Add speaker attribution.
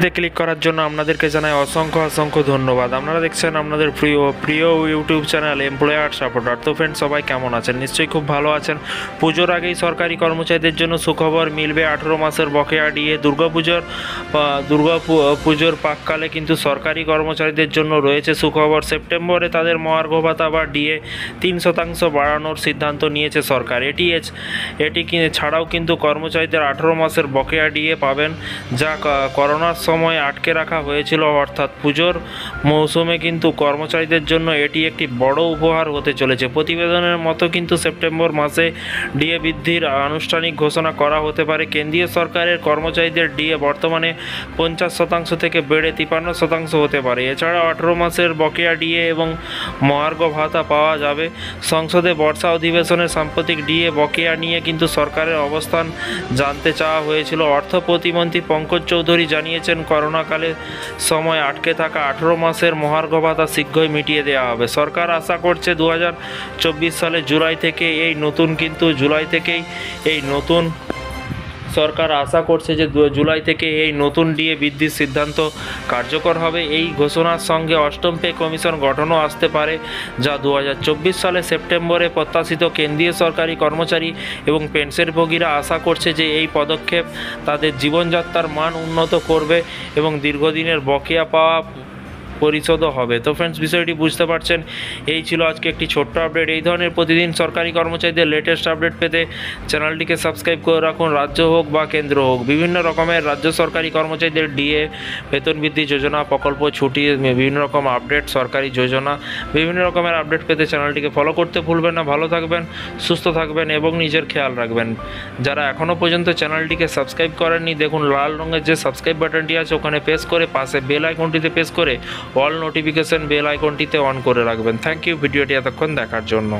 Speaker 1: ভিডিওটিতে ক্লিক করার জন্য আপনাদেরকে জানাই অসংখ্য ধন্যবাদ। আপনারা দেখছেন আপনাদের প্রিয় ইউটিউব চ্যানেল এমপ্লয়ার সাপোর্টার। তো ফ্রেন্ডস, সবাই কেমন আছেন? নিশ্চয়ই খুব ভালো আছেন। পুজোর আগেই সরকারি কর্মচারীদের জন্য সুখবর মিলবে 18 মাসের বকেয়া ডিএ। দুর্গাপুজোর পাককালে কিন্তু সরকারি কর্মচারীদের জন্য রয়েছে সুখবর। সেপ্টেম্বরে তাদের মহার্ঘ ভাতা বা ডিএ 3% বাড়ানোর সিদ্ধান্ত নিয়েছে সরকার। এটি ছাড়াও কিন্তু কর্মচারীদের 18 মাসের বকেয়া ডিএ পাবেন, যা করোনার সময় আটকে রাখা হয়েছিল। অর্থাৎ পুজোর মৌসুমে কিন্তু কর্মচারীদের জন্য এটি একটি বড় উপহার হতে চলেছে। প্রতিবেদনের মতো কিন্তু সেপ্টেম্বর মাসে ডিএ বৃদ্ধির আনুষ্ঠানিক ঘোষণা করা হতে পারে। কেন্দ্রীয় সরকারের কর্মচারীদের ডিএ বর্তমানে 50% থেকে বেড়ে 53% হতে পারে। এছাড়াও 18 মাসের বকেয়া ডিএ এবং মহার্ঘ ভাতা পাওয়া যাবে। সংসদে বর্ষা অধিবেশনে সাম্প্রতিক ডিএ বকেয়া নিয়ে কিন্তু সরকারের অবস্থান জানতে চাওয়া হয়েছিল। অর্থ প্রতিমন্ত্রী পঙ্কজ চৌধুরী জানিয়েছেন, করোনাকালে সময় আটকে থাকা 18 মাসের মহার্ঘ ভাতা শীঘ্রই মিটিয়ে দেওয়া হবে। সরকার আশা করছে 2024 সালে জুলাই থেকেই এই নতুন ডিএ বৃদ্ধির সিদ্ধান্ত কার্যকর হবে। এই ঘোষণার সঙ্গে অষ্টম পে কমিশন গঠনও আসতে পারে, যা 2024 সালে সেপ্টেম্বরে প্রত্যাশিত। কেন্দ্রীয় সরকারি কর্মচারী এবং পেনশনভোগীরা আশা করছে যে এই পদক্ষেপ তাদের জীবনযাত্রার মান উন্নত করবে এবং দীর্ঘদিনের বকেয়া পাওয়া পরিশোধও হবে। তো ফ্রেন্ডস, বিষয়টি বুঝতে পারছেন। এই ছিল আজকে একটি ছোট্ট আপডেট। এই ধরনের প্রতিদিন সরকারি কর্মচারীদের লেটেস্ট আপডেট পেতে চ্যানেলটিকে সাবস্ক্রাইব করে রাখুন। রাজ্য হোক বা কেন্দ্র হোক, বিভিন্ন রকমের রাজ্য সরকারি কর্মচারীদের ডিএ, বেতন বৃদ্ধি যোজনা, প্রকল্প ছুটি, বিভিন্ন রকম আপডেট, সরকারি যোজনা, বিভিন্ন রকমের আপডেট পেতে চ্যানেলটিকে ফলো করতে ভুলবেন না। ভালো থাকবেন, সুস্থ থাকবেন এবং নিজের খেয়াল রাখবেন। যারা এখনও পর্যন্ত চ্যানেলটিকে সাবস্ক্রাইব করেননি, দেখুন লাল রঙের যে সাবস্ক্রাইব বাটনটি আছে ওখানে প্রেস করে পাশে বেল আইকনটিতে প্রেস করে অল নোটিফিকেশন বেল আইকনটিতে অন করে রাখবেন। থ্যাংক ইউ ভিডিওটি এতক্ষণ দেখার জন্য।